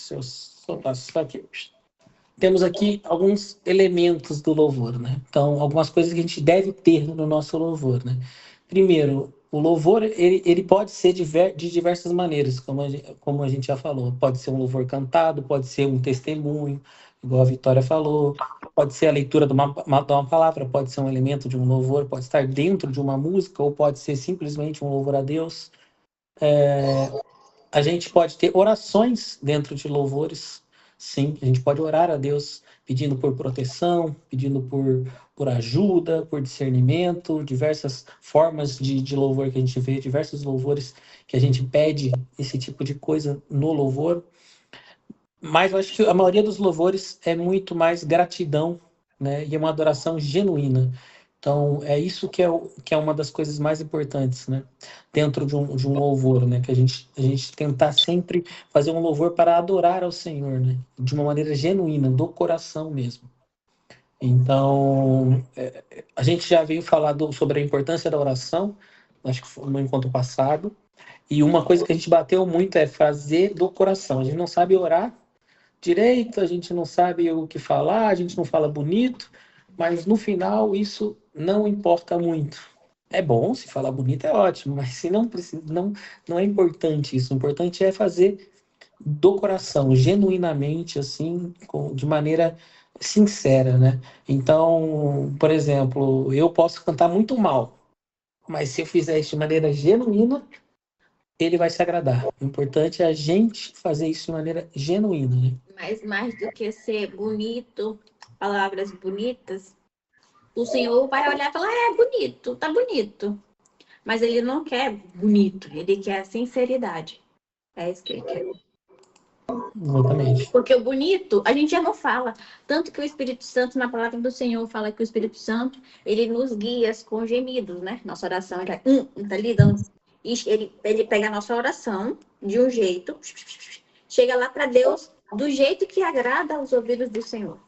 Se eu soltar só aqui. Temos aqui alguns elementos do louvor, né? Então, algumas coisas que a gente deve ter no nosso louvor, né? Primeiro, o louvor, ele pode ser de diversas maneiras, como a gente já falou. Pode ser um louvor cantado, pode ser um testemunho, igual a Vitória falou. Pode ser a leitura de uma palavra, pode ser um elemento de um louvor, pode estar dentro de uma música, ou pode ser simplesmente um louvor a Deus. A gente pode ter orações dentro de louvores, sim. A gente pode orar a Deus pedindo por proteção, pedindo por ajuda, por discernimento, diversas formas de louvor que a gente vê, diversos louvores que a gente pede esse tipo de coisa no louvor. Mas eu acho que a maioria dos louvores é muito mais gratidão, né? E é uma adoração genuína. Então, é isso que é uma das coisas mais importantes, né? Dentro de um louvor, né? Que a gente tentar sempre fazer um louvor para adorar ao Senhor, né? De uma maneira genuína, do coração mesmo. Então, a gente já veio falar sobre a importância da oração, acho que foi no encontro passado. E uma coisa que a gente bateu muito é fazer do coração. A gente não sabe orar direito, a gente não sabe o que falar, a gente não fala bonito, mas no final isso não importa muito. É bom, se falar bonito é ótimo, mas se não precisa, não é importante isso. O importante é fazer do coração, genuinamente, assim, de maneira sincera, né? Então, por exemplo, eu posso cantar muito mal, mas se eu fizer isso de maneira genuína, ele vai se agradar. O importante é a gente fazer isso de maneira genuína, né? Mas mais do que ser bonito, palavras bonitas, o Senhor vai olhar e falar, bonito, tá bonito. Mas ele não quer bonito, ele quer sinceridade. É isso que ele quer. Exatamente. Porque o bonito, a gente já não fala. Tanto que o Espírito Santo, na palavra do Senhor, fala que o Espírito Santo, ele nos guia com gemidos, né? Nossa oração, ele tá lidando. Ele pega a nossa oração de um jeito, chega lá para Deus do jeito que agrada aos ouvidos do Senhor.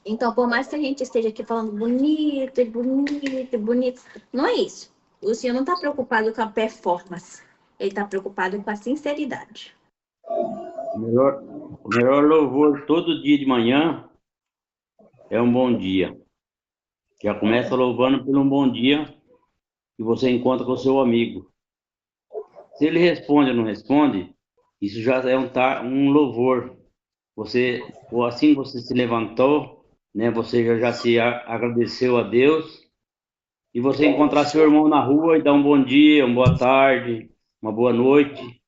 Então, por mais que a gente esteja aqui falando bonito, bonito, bonito, não é isso. O Senhor não está preocupado com a performance. Ele está preocupado com a sinceridade. O melhor louvor todo dia de manhã é um bom dia. Já começa louvando por um bom dia que você encontra com o seu amigo. Se ele responde ou não responde, isso já é um louvor. Ou assim que você se levantou, né? Você já se agradeceu a Deus. E você encontrar seu irmão na rua e dar um bom dia, uma boa tarde, uma boa noite.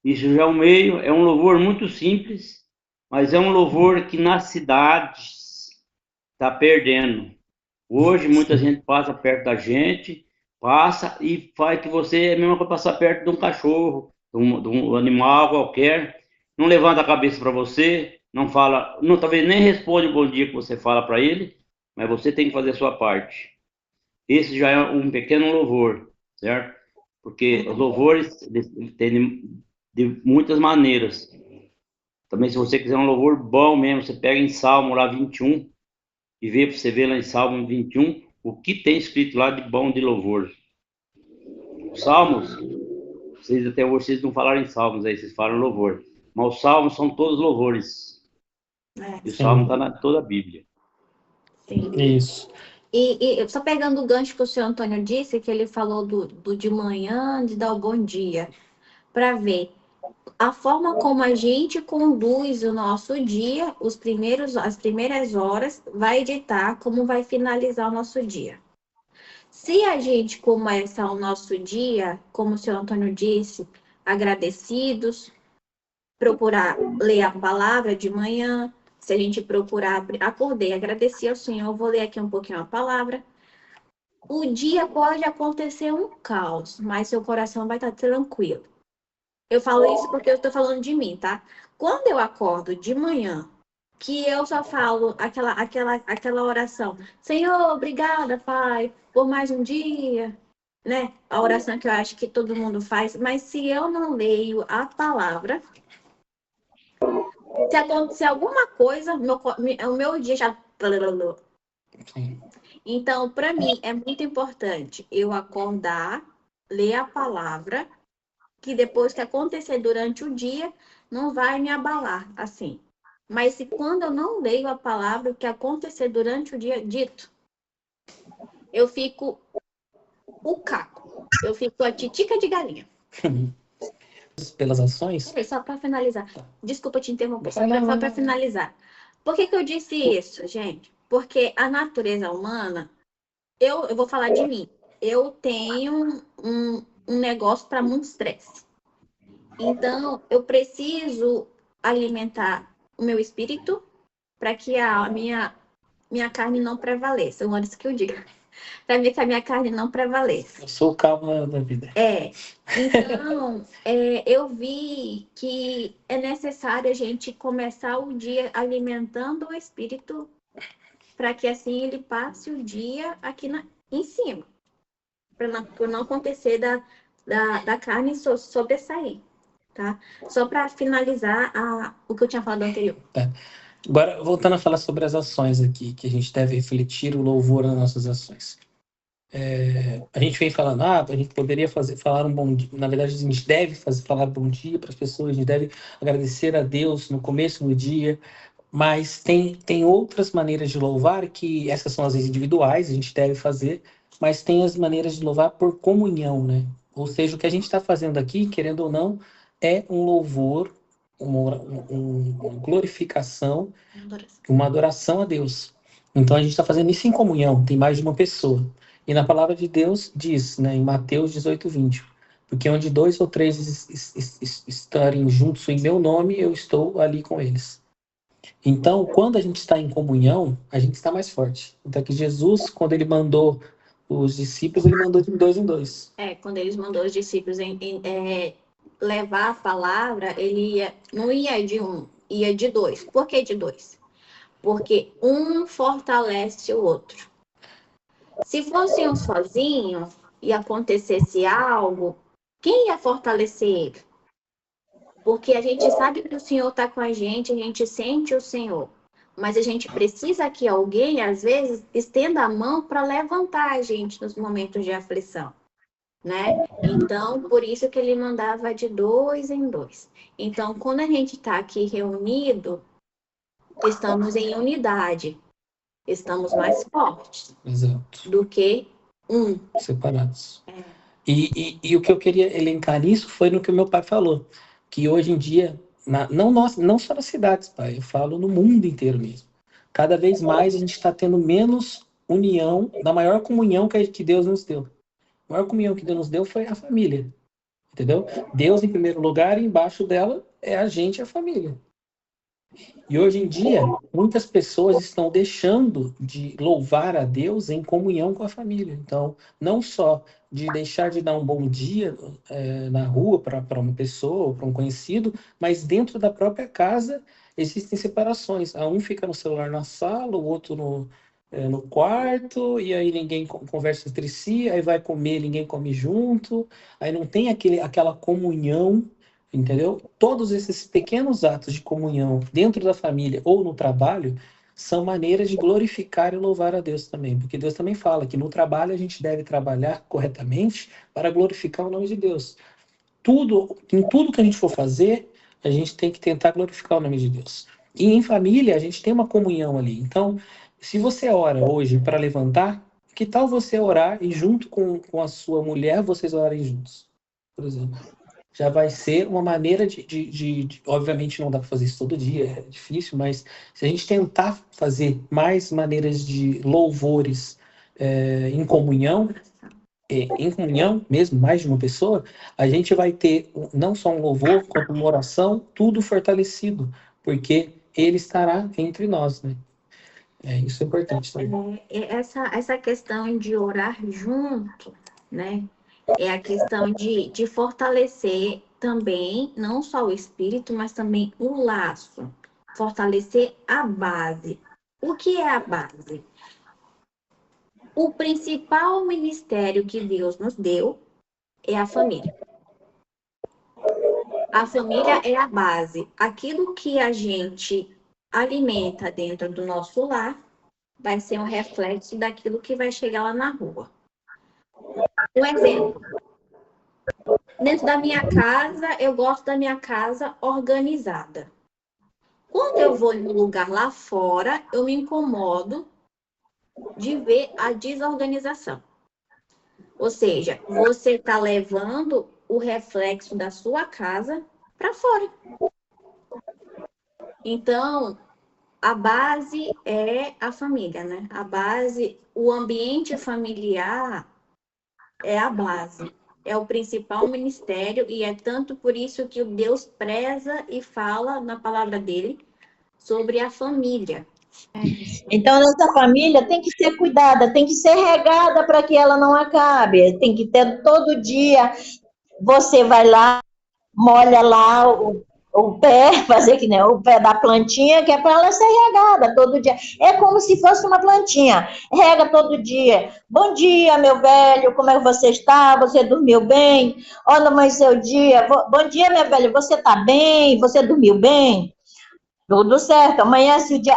Isso já é um louvor muito simples, mas é um louvor que nas cidades está perdendo. Hoje muita gente passa perto da gente, passa e faz que você é mesmo que passar perto de um cachorro, de um animal qualquer, não levanta a cabeça para você, não fala, não, talvez nem responde o bom dia que você fala para ele, mas você tem que fazer a sua parte. Esse já é um pequeno louvor, certo? Porque os louvores tem de muitas maneiras. Também, se você quiser um louvor bom mesmo, você pega em Salmo lá 21 e você vê lá em Salmo 21 o que tem escrito lá de bom de louvor. Os Salmos, até hoje vocês não falaram em Salmos aí, vocês falam louvor. Mas os Salmos são todos louvores. E o Salmo está na toda a Bíblia. Sim. Isso. E só pegando o gancho que o senhor Antônio disse, que ele falou do de manhã, de dar o bom dia, para ver a forma como a gente conduz o nosso dia, as primeiras horas, vai ditar como vai finalizar o nosso dia. Se a gente começar o nosso dia, como o senhor Antônio disse, agradecidos, procurar ler a palavra de manhã, se a gente procurar, acordei, agradeci ao Senhor, vou ler aqui um pouquinho a palavra. O dia pode acontecer um caos, mas seu coração vai estar tranquilo. Eu falo isso porque eu estou falando de mim, tá? Quando eu acordo de manhã, que eu só falo aquela oração, Senhor, obrigada, Pai, por mais um dia, né? A oração que eu acho que todo mundo faz, mas se eu não leio a palavra, se acontecer alguma coisa, o meu dia já... Sim. Então, para mim, é muito importante eu acordar, ler a palavra, que depois que acontecer durante o dia, não vai me abalar assim. Mas se quando eu não leio a palavra, o que acontecer durante o dia dito, eu fico o caco. Eu fico a titica de galinha. Pelas ações? Peraí, só para finalizar. Desculpa te interromper, só Não, para finalizar. Por que eu disse isso, gente? Porque a natureza humana, eu vou falar de mim. Eu tenho um negócio para muito estresse. Então, eu preciso alimentar o meu espírito para que a minha carne não prevaleça. Eu antes que eu diga. Para ver que a minha carne não prevaleça. Eu sou o calmo da vida. Então, eu vi que é necessário a gente começar o dia alimentando o espírito para que assim ele passe o dia aqui em cima. Para não acontecer da carne sobressair, tá? Só para finalizar o que eu tinha falado anterior. Tá. Agora, voltando a falar sobre as ações aqui, que a gente deve refletir o louvor nas nossas ações. A gente vem falando, a gente poderia falar um bom dia. Na verdade, a gente deve falar bom dia para as pessoas, a gente deve agradecer a Deus no começo do dia, mas tem outras maneiras de louvar, que essas são as individuais, a gente deve fazer, mas tem as maneiras de louvar por comunhão, né? Ou seja, o que a gente está fazendo aqui, querendo ou não, é um louvor, uma glorificação, uma adoração a Deus. Então a gente está fazendo isso em comunhão, tem mais de uma pessoa. E na palavra de Deus diz, né, em Mateus 18:20, porque onde 2 ou 3 estarem juntos em meu nome, eu estou ali com eles. Então, quando a gente está em comunhão, a gente está mais forte. Então, que Jesus, quando ele mandou os discípulos, ele mandou de 2 em 2. Quando eles mandou os discípulos levar a palavra, ele não ia de um, ia de 2. Por que de 2? Porque um fortalece o outro. Se fosse um sozinho e acontecesse algo, quem ia fortalecer ele? Porque a gente sabe que o Senhor está com a gente sente o Senhor. Mas a gente precisa que alguém, às vezes, estenda a mão para levantar a gente nos momentos de aflição, né? Então, por isso que ele mandava de 2 em 2. Então, quando a gente está aqui reunido, estamos em unidade. Estamos mais fortes. Exato. Do que separados. E o que eu queria elencar nisso foi no que o meu pai falou, que hoje em dia, não só nas cidades, pai, eu falo no mundo inteiro mesmo. Cada vez mais a gente está tendo menos união, da maior comunhão que Deus nos deu. A maior comunhão que Deus nos deu foi a família, entendeu? Deus em primeiro lugar e embaixo dela é a gente e a família. E hoje em dia, muitas pessoas estão deixando de louvar a Deus em comunhão com a família. Então, não só de deixar de dar um bom dia na rua para uma pessoa ou para um conhecido, mas dentro da própria casa existem separações. Um fica no celular na sala, o outro no quarto, e aí ninguém conversa entre si, aí vai comer, ninguém come junto, aí não tem aquela comunhão. Entendeu? Todos esses pequenos atos de comunhão dentro da família ou no trabalho são maneiras de glorificar e louvar a Deus também, porque Deus também fala que no trabalho a gente deve trabalhar corretamente para glorificar o nome de Deus. Em tudo que a gente for fazer, a gente tem que tentar glorificar o nome de Deus. E em família, a gente tem uma comunhão ali. Então, se você ora hoje para levantar, que tal você orar e junto com a sua mulher, vocês orarem juntos, por exemplo? Já vai ser uma maneira obviamente não dá para fazer isso todo dia, é difícil, mas se a gente tentar fazer mais maneiras de louvores em comunhão mesmo, mais de uma pessoa, a gente vai ter não só um louvor, quanto uma oração, tudo fortalecido, porque ele estará entre nós, né? Isso é importante também. Essa questão de orar junto, né? É a questão de fortalecer também, não só o espírito, mas também o laço. Fortalecer a base. O que é a base? O principal ministério que Deus nos deu é a família. A família é a base. Aquilo que a gente alimenta dentro do nosso lar vai ser um reflexo daquilo que vai chegar lá na rua. Um exemplo. dentro da minha casa, eu gosto da minha casa organizada. Quando eu vou em um lugar lá fora, eu me incomodo de ver a desorganização. Ou seja, você está levando o reflexo da sua casa para fora. Então, a base é a família, né? A base, o ambiente familiar é a base. É o principal ministério e é tanto por isso que o Deus preza e fala na palavra dele sobre a família. Então, nossa família tem que ser cuidada, tem que ser regada para que ela não acabe. Tem que ter todo dia. Você vai lá, molha lá o pé, fazer que nem o pé da plantinha, que é para ela ser regada todo dia. É como se fosse uma plantinha. Rega todo dia. Bom dia, meu velho, como é que você está? Você dormiu bem? Olha, mas seu dia. Bom dia, meu velho, você está bem? Você dormiu bem? Tudo certo, amanhece o dia,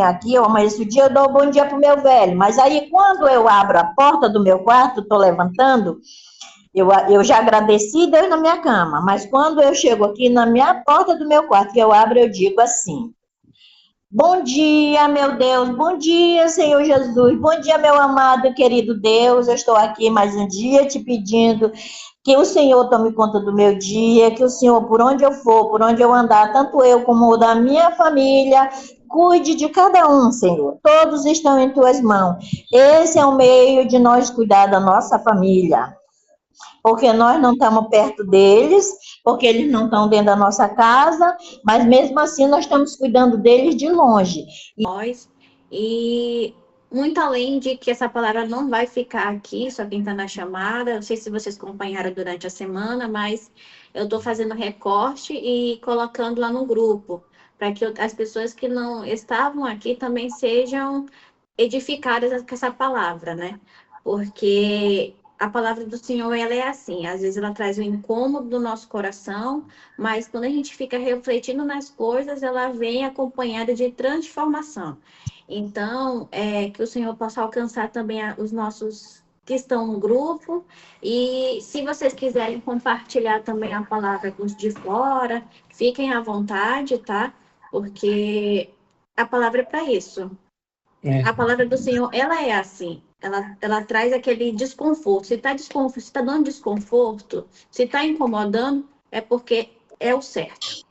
aqui, eu amanhece o dia, eu dou um bom dia pro meu velho, mas aí quando eu abro a porta do meu quarto, tô levantando, eu já agradeci Deus na minha cama, mas quando eu chego aqui na minha porta do meu quarto, que eu abro, eu digo assim, bom dia, meu Deus, bom dia, Senhor Jesus, bom dia, meu amado e querido Deus, eu estou aqui mais um dia te pedindo que o Senhor tome conta do meu dia, que o Senhor, por onde eu for, por onde eu andar, tanto eu como o da minha família, cuide de cada um, Senhor. Todos estão em tuas mãos. Esse é o meio de nós cuidar da nossa família. Porque nós não estamos perto deles, porque eles não estão dentro da nossa casa, mas mesmo assim nós estamos cuidando deles de longe. Nós, e muito além de que essa palavra não vai ficar aqui, só quem está na chamada, não sei se vocês acompanharam durante a semana, mas eu estou fazendo recorte e colocando lá no grupo, para que as pessoas que não estavam aqui também sejam edificadas com essa palavra, né? Porque a palavra do Senhor, ela é assim, às vezes ela traz o incômodo do nosso coração, mas quando a gente fica refletindo nas coisas, ela vem acompanhada de transformação. Então, que o Senhor possa alcançar também os nossos que estão no grupo, e se vocês quiserem compartilhar também a palavra com os de fora, fiquem à vontade, tá? Porque a palavra é para isso. A palavra do Senhor, ela é assim. Ela traz aquele desconforto. Se está dando desconforto, se está incomodando, é porque é o certo.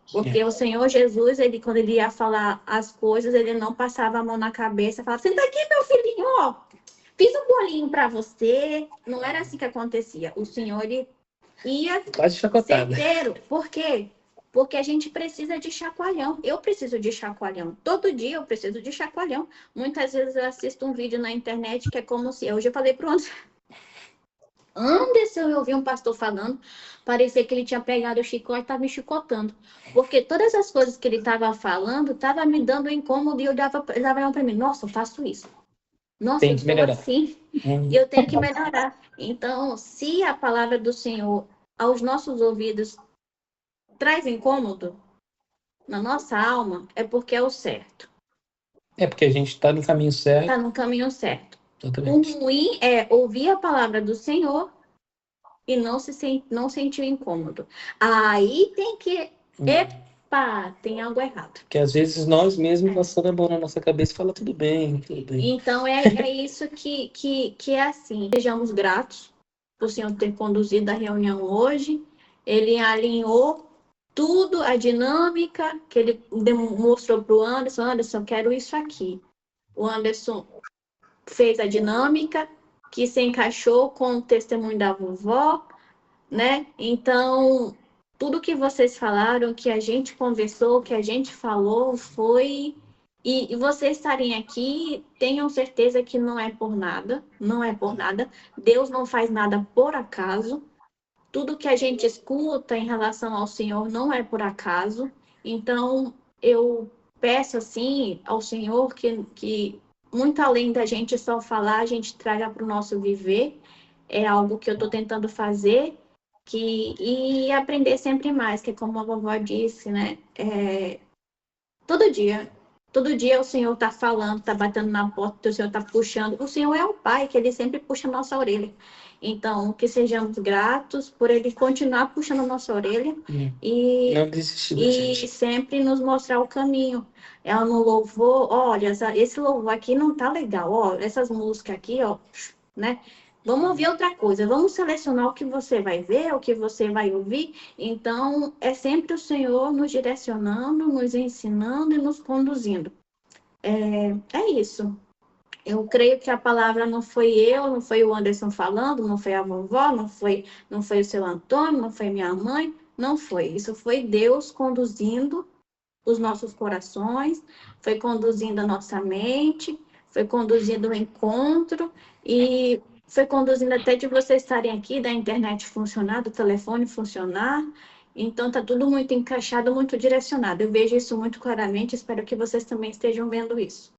Porque o Senhor Jesus, quando ele ia falar as coisas, ele não passava a mão na cabeça e falava, senta aqui, meu filhinho, ó, fiz um bolinho para você. Não era assim que acontecia. O Senhor, ele ia certeiro. Por quê? Porque a gente precisa de chacoalhão. Eu preciso de chacoalhão. Todo dia eu preciso de chacoalhão. Muitas vezes eu assisto um vídeo na internet que é como se... Hoje eu falei para o Anderson, eu ouvi um pastor falando, parecia que ele tinha pegado o chicote e estava me chicotando. Porque todas as coisas que ele estava falando, estava me dando incômodo e eu dava para mim, nossa, eu faço isso. Nossa, eu sou assim. E eu tenho que melhorar. Então, se a palavra do Senhor aos nossos ouvidos traz incômodo na nossa alma, é porque é o certo. É porque a gente está no caminho certo. Está no caminho certo. Exatamente. O ruim é ouvir a palavra do Senhor e não sentir incômodo. Aí tem que... Epa, tem algo errado. Porque às vezes nós mesmos passamos a mão na nossa cabeça e fala tudo bem, tudo bem. Então é isso que é assim. Sejamos gratos por o Senhor ter conduzido a reunião hoje. Ele alinhou tudo, a dinâmica que ele mostrou para o Anderson. Anderson, quero isso aqui. O Anderson fez a dinâmica que se encaixou com o testemunho da vovó, né? Então, tudo que vocês falaram, que a gente conversou, que a gente falou, foi... E vocês estarem aqui, tenham certeza que não é por nada, não é por nada. Deus não faz nada por acaso. Tudo que a gente escuta em relação ao Senhor não é por acaso. Então, eu peço assim ao Senhor que muito além da gente só falar, a gente traga para o nosso viver. É algo que eu estou tentando fazer e aprender sempre mais, que é como a vovó disse, né? Todo Todo dia o Senhor está falando, está batendo na porta, o Senhor está puxando. O Senhor é o Pai, que Ele sempre puxa a nossa orelha. Então, que sejamos gratos por Ele continuar puxando a nossa orelha e, Não desistir da e gente. sempre nos mostrar o caminho. Ela no louvor, olha, esse louvor aqui não tá legal, ó, essas músicas aqui, ó, né? Vamos ouvir outra coisa, vamos selecionar o que você vai ver, o que você vai ouvir. Então, é sempre o Senhor nos direcionando, nos ensinando e nos conduzindo. É isso. Eu creio que a palavra não foi eu, não foi o Anderson falando, não foi a vovó, não foi o seu Antônio, não foi minha mãe, não foi. Isso foi Deus conduzindo os nossos corações, foi conduzindo a nossa mente, foi conduzindo o encontro e foi conduzindo até de vocês estarem aqui, da internet funcionar, do telefone funcionar. Então, está tudo muito encaixado, muito direcionado. Eu vejo isso muito claramente, espero que vocês também estejam vendo isso.